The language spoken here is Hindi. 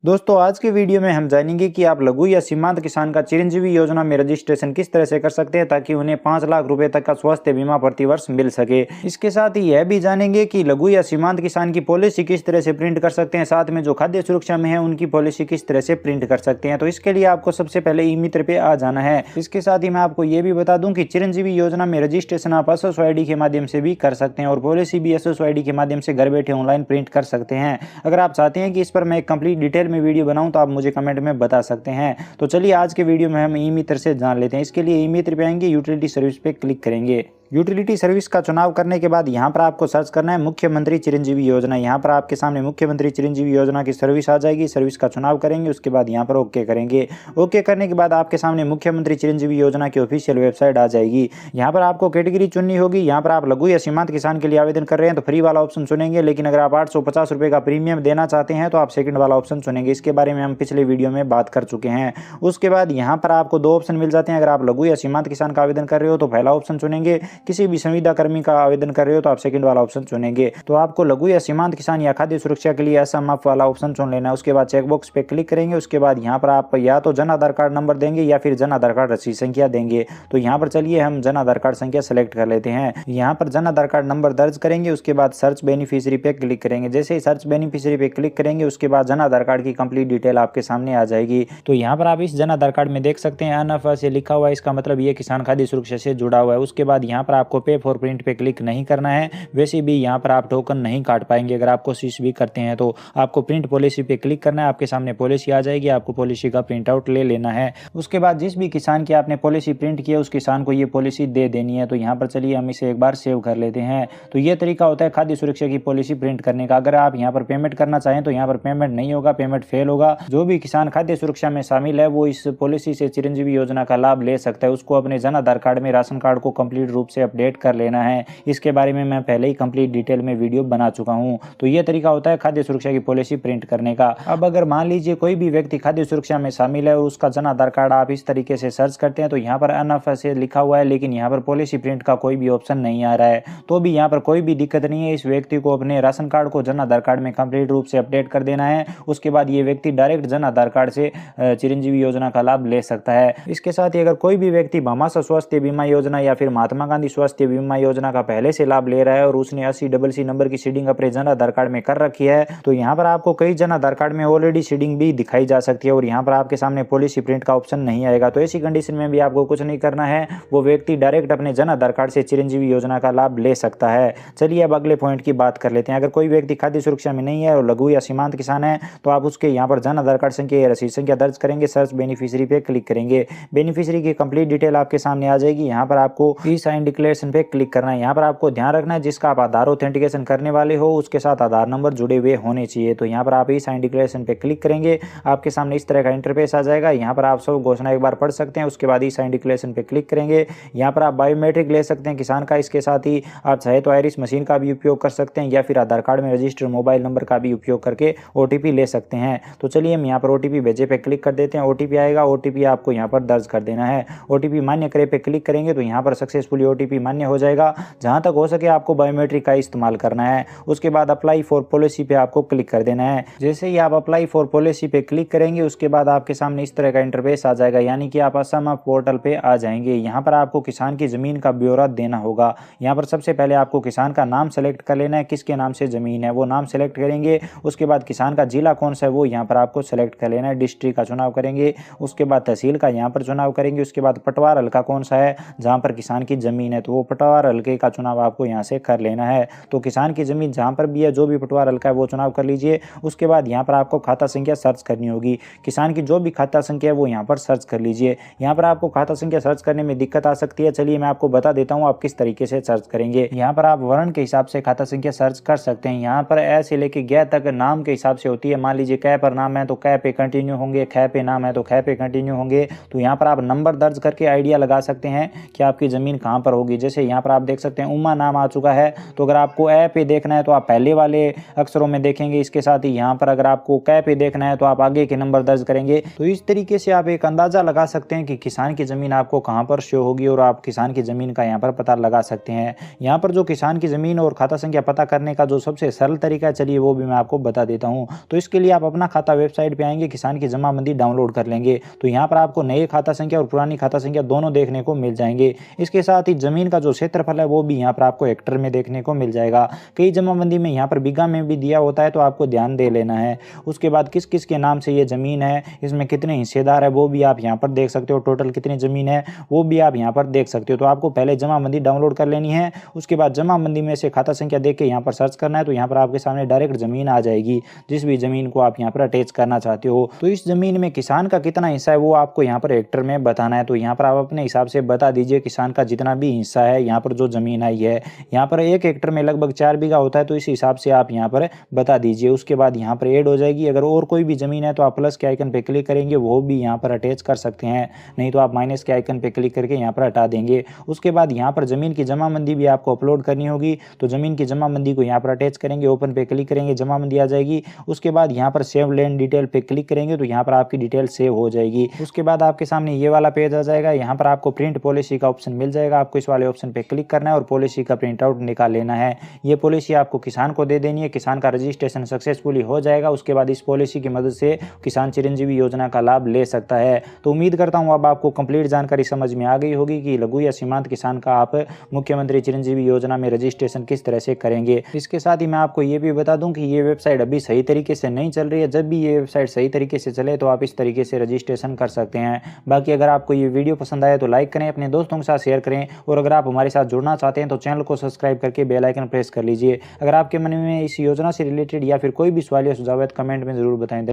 दोस्तों आज के वीडियो में हम जानेंगे कि आप लघु या सीमांत किसान का चिरंजीवी योजना में रजिस्ट्रेशन किस तरह से कर सकते हैं ताकि उन्हें 5 लाख रुपए तक का स्वास्थ्य बीमा प्रतिवर्ष मिल सके। इसके साथ ही यह भी जानेंगे कि लघु या सीमांत किसान की पॉलिसी किस तरह से प्रिंट कर सकते हैं, साथ में जो खाद्य सुरक्षा में है उनकी पॉलिसी किस तरह से प्रिंट कर सकते हैं। तो इसके लिए आपको सबसे पहले ई मित्र पे आ जाना है। इसके साथ ही मैं आपको ये भी बता दूं कि चिरंजीवी योजना में रजिस्ट्रेशन आप SSOID के माध्यम से भी कर सकते हैं और पॉलिसी भी SSOID के माध्यम से घर बैठे ऑनलाइन प्रिंट कर सकते हैं। अगर आप चाहते हैं कि इस पर मैं एक कंप्लीट डिटेल में वीडियो बनाऊं तो आप मुझे कमेंट में बता सकते हैं। तो चलिए आज के वीडियो में हम ई मित्र से जान लेते हैं। इसके लिए ई मित्र पे आएंगे, यूटिलिटी सर्विस पे क्लिक करेंगे। यूटिलिटी सर्विस का चुनाव करने के बाद यहाँ पर आपको सर्च करना है मुख्यमंत्री चिरंजीवी योजना। यहाँ पर आपके सामने मुख्यमंत्री चिरंजीवी योजना की सर्विस आ जाएगी। सर्विस का चुनाव करेंगे, उसके बाद यहाँ पर ओके करेंगे। ओके करने के बाद आपके सामने मुख्यमंत्री चिरंजीवी योजना की ऑफिशियल वेबसाइट आ जाएगी। यहाँ पर आपको कैटेगरी चुननी होगी। यहाँ पर आप लघु या सीमांत किसान के लिए आवेदन कर रहे हैं तो फ्री वाला ऑप्शन चुनेंगे, लेकिन अगर आप 850 रुपये का प्रीमियम देना चाहते हैं तो आप सेकंड वाला ऑप्शन चुनेंगे। इसके बारे में हम पिछले वीडियो में बात कर चुके हैं। उसके बाद यहाँ पर आपको 2 ऑप्शन मिल जाते हैं। अगर आप लघु या सीमांत किसान का आवेदन कर रहे हो तो पहला ऑप्शन चुनेंगे, किसी भी संविदा कर्मी का आवेदन कर रहे हो तो आप सेकंड वाला ऑप्शन चुनेंगे। तो आपको लघु या सीमांत किसान या खाद्य सुरक्षा के लिए असमफ वाला ऑप्शन चुन लेना है। उसके बाद चेकबॉक्स पे क्लिक करेंगे। उसके बाद यहाँ पर आप या तो जन आधार कार्ड नंबर देंगे या फिर जन आधार कार्ड रसीद संख्या देंगे। तो यहाँ पर चलिए हम जन आधार कार्ड संख्या सेलेक्ट कर लेते हैं। यहाँ पर जन आधार कार्ड नंबर दर्ज करेंगे। उसके बाद सर्च बेनिफिशियरी पे क्लिक करेंगे। जैसे ही सर्च बेनिफिशियरी पे क्लिक करेंगे उसके बाद जन आधार कार्ड की कंप्लीट डिटेल आपके सामने आ जाएगी। तो यहाँ पर आप इस जन आधार कार्ड में देख सकते हैं अनफ से लिखा हुआ है, इसका मतलब ये किसान खाद्य सुरक्षा से जुड़ा हुआ है। उसके बाद यहाँ पर आपको पे फॉर प्रिंट पे क्लिक नहीं करना है। वैसे भी यहाँ पर आप टोकन नहीं काट पाएंगे। अगर आप कोशिश भी करते हैं तो आपको प्रिंट पॉलिसी पे क्लिक करना है। आपके सामने पॉलिसी आ जाएगी, आपको पॉलिसी का प्रिंट आउट ले लेना है। उसके बाद जिस भी किसान की आपने पॉलिसी प्रिंट की है उस किसान को ये पॉलिसी दे देनी है। तो यहाँ पर चलिए हम इसे एक बार सेव कर लेते हैं। तो ये तरीका होता है खाद्य सुरक्षा की पॉलिसी प्रिंट करने का। अगर आप यहाँ पर पेमेंट करना चाहें तो यहाँ पर पेमेंट नहीं होगा, पेमेंट फेल होगा। जो भी किसान खाद्य सुरक्षा में शामिल है वो इस पॉलिसी से चिरंजीवी योजना का लाभ ले सकता है। उसको अपने जन आधार कार्ड में राशन कार्ड को कंप्लीट रूप से अपडेट कर लेना है। इसके बारे में मैं पहले ही कंप्लीट डिटेल में वीडियो बना चुका हूं। तो ये तरीका होता है खाद्य सुरक्षा की पॉलिसी प्रिंट करने का। अब अगर मान लीजिए कोई भी व्यक्ति खाद्य सुरक्षा में शामिल है और उसका जन आधार कार्ड आप इस तरीके से सर्च करते हैं तो यहाँ पर अनफ से लिखा हुआ है, लेकिन यहाँ पर पॉलिसी प्रिंट का कोई भी ऑप्शन नहीं आ रहा है। तो भी यहाँ पर कोई भी दिक्कत नहीं है। इस व्यक्ति को अपने राशन कार्ड को जन आधार कार्ड में कंप्लीट रूप से अपडेट कर देना है। उसके बाद ये व्यक्ति डायरेक्ट जन आधार कार्ड से चिरंजीवी योजना का लाभ ले सकता है। इसके साथ ही अगर कोई भी व्यक्ति भामाशाह स्वास्थ्य बीमा योजना या फिर महात्मा गांधी स्वास्थ्य बीमा योजना का पहले से लाभ ले रहा है और उसने 80CC नंबर की सीडिंग अपने जन आधार कार्ड में कर रखी है तो यहाँ पर आपको कई जन आधार कार्ड में ऑलरेडी सीडिंग भी दिखाई जा सकती है और यहाँ पर आपके सामने पॉलिसी प्रिंट का ऑप्शन नहीं आएगा। तो ऐसी कंडीशन में भी आपको कुछ नहीं करना है, वो व्यक्ति डायरेक्ट अपने जन आधार कार्ड से चिरंजीवी योजना का लाभ ले सकता है। चलिए अब अगले पॉइंट की बात कर लेते हैं। अगर कोई व्यक्ति खाद्य सुरक्षा में नहीं है और लघु या सीमांत किसान है तो आप उसके यहाँ पर जन आधार कार्ड संख्या या रसीद संख्या दर्ज करेंगे। सर्च बेनिफिशियरी पे क्लिक करेंगे। बेनिफिशियरी की कंप्लीट डिटेल आपके सामने आ जाएगी। यहाँ पर आपको ई साइन डिक्लेरेशन पे क्लिक करना है। यहाँ पर आपको ध्यान रखना है जिसका आप आधार ऑथेंटिकेशन करने वाले हो उसके साथ आधार नंबर जुड़े हुए होने चाहिए। तो यहाँ पर आप ई साइन डिक्लेरेशन पे क्लिक करेंगे, आपके सामने इस तरह का इंटरफेस आ जाएगा। यहाँ पर आप सब घोषणा एक बार पढ़ सकते हैं। उसके बाद ई साइन डिक्लेरेशन पे क्लिक करेंगे। यहाँ पर आप बायोमेट्रिक ले सकते हैं किसान का। इसके साथ ही आप चाहे तो आइरिस मशीन का भी उपयोग कर सकते हैं या फिर आधार कार्ड में रजिस्टर्ड मोबाइल नंबर का भी उपयोग करके OTP ले सकते हैं। तो चलिए हम यहाँ पर OTP भेजे पे क्लिक कर देते हैं। OTP आएगा, OTP आपको यहाँ पर दर्ज कर देना है। OTP मान्य करे पे क्लिक करेंगे तो यहाँ पर सक्सेसफुली OTP मान्य हो जाएगा। जहाँ तक हो सके आपको बायोमेट्रिक का इस्तेमाल करना है। उसके बाद अप्लाई फॉर पॉलिसी पे आपको क्लिक कर देना है। जैसे ही आप अप्लाई फॉर पॉलिसी पे क्लिक करेंगे उसके बाद आपके सामने इस तरह का इंटरफेस आ जाएगा, यानी कि आप असम पोर्टल पे आ जाएंगे। यहाँ पर आपको किसान की जमीन का ब्यौरा देना होगा। यहाँ पर सबसे पहले आपको किसान का नाम सेलेक्ट कर लेना है, किसके नाम से जमीन है वो नाम सेलेक्ट करेंगे। उसके बाद किसान का जिला कौन सा है वो यहाँ पर आपको सेलेक्ट कर लेना है। डिस्ट्रिक्ट का चुनाव करेंगे। उसके बाद तहसील का यहाँ पर चुनाव करेंगे। उसके बाद पटवार हल्का कौन सा है जहाँ पर किसान की जमीन है तो वो पटवार हल्के का चुनाव आपको यहाँ से कर लेना है। तो किसान की जमीन जहाँ पर भी है जो भी पटवार हल्का है वो चुनाव कर लीजिए। उसके बाद यहाँ पर आपको खाता संख्या सर्च करनी होगी। किसान की जो भी खाता संख्या है वो यहाँ पर सर्च कर लीजिए। यहाँ पर आपको खाता संख्या सर्च करने में दिक्कत आ सकती है। चलिए मैं आपको बता देता हूँ आप किस तरीके से सर्च करेंगे। यहाँ पर आप वर्ण के हिसाब से खाता संख्या सर्च कर सकते हैं। यहाँ पर ए से लेके ग तक नाम के हिसाब से होती है। मान लीजिए कै पर नाम है तो कै पे कंटिन्यू होंगे, ख पे नाम है तो ख पे कंटिन्यू होंगे। तो यहाँ पर आप नंबर दर्ज करके आइडिया लगा सकते हैं कि आपकी जमीन कहाँ पर होगी। जैसे यहाँ पर आप देख सकते हैं उमा नाम आ चुका है, तो अगर आपको ए पे देखना है तो आप पहले वाले अक्षरों में देखेंगे। इसके साथ ही यहाँ पर अगर आपको कै पे देखना है तो आप आगे के नंबर दर्ज करेंगे। तो इस तरीके से आप एक अंदाजा लगा सकते हैं कि किसान की जमीन आपको कहाँ पर शो होगी और आप किसान की जमीन का यहाँ पर पता लगा सकते हैं। यहाँ पर जो किसान की जमीन और खाता संख्या पता करने का जो सबसे सरल तरीका है, चलिए वो भी मैं आपको बता देता हूँ। तो इसके लिए आप अपना खाता वेबसाइट पे आएंगे, किसान की जमाबंदी डाउनलोड कर लेंगे, तो यहाँ पर आपको नए खाता संख्या और पुरानी खाता संख्या दोनों देखने को मिल जाएंगे। इसके साथ ही जमीन का जो क्षेत्रफल है वो भी यहाँ पर आपको हेक्टर में देखने को मिल जाएगा। कई जमाबंदी में यहाँ पर बीघा में भी दिया होता है, तो आपको ध्यान दे लेना है। उसके बाद किस किस के नाम से ये जमीन है, इसमें कितने हिस्सेदार है वो भी आप यहाँ पर देख सकते हो, टोटल कितनी जमीन है वो भी आप यहाँ पर देख सकते हो। तो आपको पहले जमाबंदी डाउनलोड कर लेनी है, उसके बाद जमाबंदी में से खाता संख्या देख के यहाँ पर सर्च करना है, तो यहाँ पर आपके सामने डायरेक्ट जमीन आ जाएगी, जिस भी जमीन को आप यहाँ पर अटैच करना चाहते हो। तो इस जमीन में किसान का कितना हिस्सा है वो आपको यहाँ पर हेक्टर में बताना है। तो यहाँ पर आप अपने हिसाब से बता दीजिए किसान का जितना भी हिस्सा है यहाँ पर जो जमीन आई है। यहाँ पर 1 हेक्टर में लगभग 4 बीघा होता है, तो इस हिसाब से आप यहाँ पर बता दीजिए। उसके बाद यहाँ पर ऐड हो जाएगी। अगर और कोई भी जमीन है तो आप प्लस के आइकन पे क्लिक करेंगे, वो भी यहाँ पर अटैच कर सकते हैं, नहीं तो आप माइनस के आइकन पे क्लिक करके यहाँ पर हटा देंगे। उसके बाद यहाँ पर जमीन की जमाबंदी भी आपको अपलोड करनी होगी, तो जमीन की जमाबंदी को यहाँ पर अटैच करेंगे, ओपन पे क्लिक करेंगे, जमाबंदी आ जाएगी। उसके बाद यहाँ पर सेव लैंड डिटेल पे क्लिक करेंगे, तो यहाँ पर आपकी डिटेल सेव हो जाएगी। उसके बाद आपके सामने ये वाला पेज आ जाएगा, यहाँ पर आपको प्रिंट पॉलिसी का ऑप्शन मिल जाएगा। आपको इस वाले ऑप्शन पे क्लिक करना है और पॉलिसी का प्रिंट आउट निकाल लेना है। ये पॉलिसी आपको किसान को दे देनी है, किसान का रजिस्ट्रेशन सक्सेसफुली हो जाएगा। उसके बाद इस पॉलिसी की मदद से किसान चिरंजीवी योजना का लाभ ले सकता है। तो उम्मीद करता हूँ अब आपको कंप्लीट जानकारी समझ में आ गई होगी कि लघु या सीमांत किसान का आप मुख्यमंत्री चिरंजीवी योजना में रजिस्ट्रेशन किस तरह से करेंगे। इसके साथ ही मैं आपको ये भी बता दूं कि ये वेबसाइट अभी सही तरीके से नहीं चल रही है। जब भी ये वेबसाइट सही तरीके से चले तो आप इस तरीके से रजिस्ट्रेशन कर सकते हैं। बाकी अगर आपको ये वीडियो पसंद आए तो लाइक करें, अपने दोस्तों के साथ शेयर करें, और अगर आप हमारे साथ जुड़ना चाहते हैं तो चैनल को सब्सक्राइब करके बेल आइकन प्रेस कर लीजिए। अगर आपके मन में इस योजना से रिलेटेड या फिर कोई भी सवाल या सुझाव है तो कमेंट में जरूर बताएं।